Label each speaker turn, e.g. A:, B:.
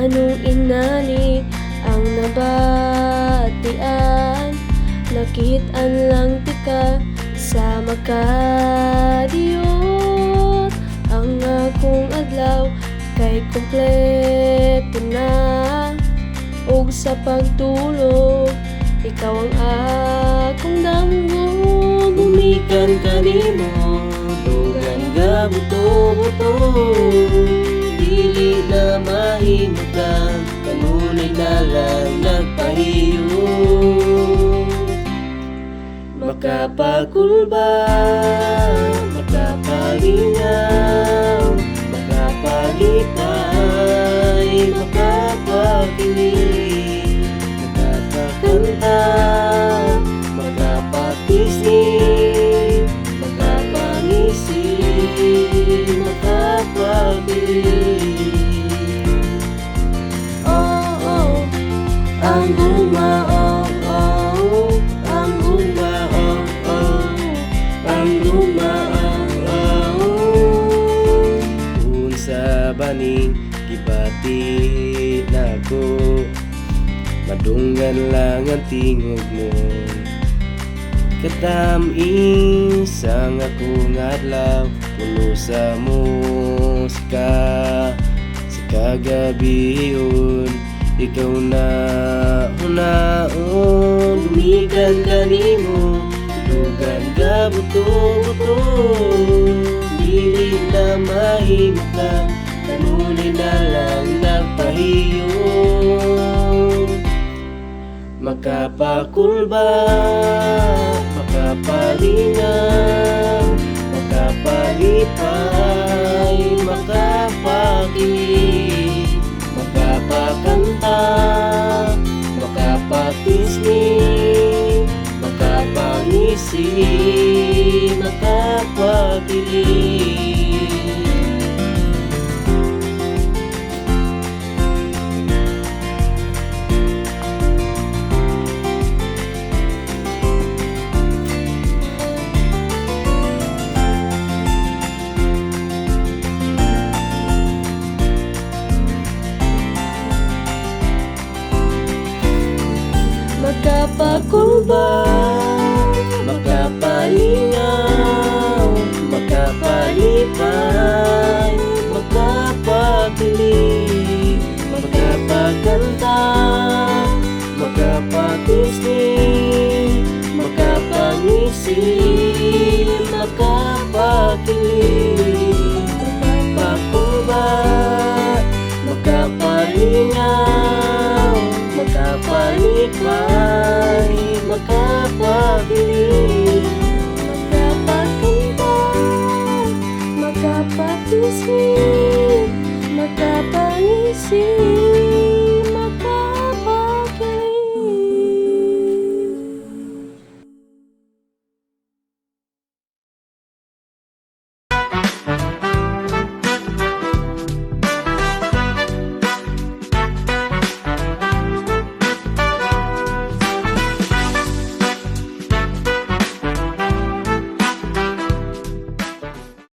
A: Anong inani ang nabatian, nakitaan lang tika sa makadiyot. Ang akong adlaw kay kompleto na, ug sa pagtulog ikaw ang akong damgo.
B: Gumikan kanimo, dugan ga buto-buto, dili na mahimutan, kanunay na lang nagpahiyo. Makapakulba, makapalingaw, makapalipay, makapakilig, makapakanta, makapatisig, makapangisig, makapakilig. Ang guma, ang guma, ang guma, unsa baning gibati nako, madunggan lang ang tingog mo. Katamis ang akong adlaw, puno sa musika, sa kagabiyon ikaw na hunaon. Gumikan kanimo, dugan ka buto-buto, dili na mahimutan, kanunay na lang nagpahiyo. Makapakulba, makapalingaw, makapalipay, makapakilig, makapakanta, makapatisnig, makapangisig, makapakilig. Makapakulba, makapalingaw, makapalipay, makapakilig, makapakanta, makapatisnig, makapangisig, makapakilig. Makapakulba, makapalingaw, makapalipay, makapakilig,
A: Makapakanta, makapatisig, makapangisig,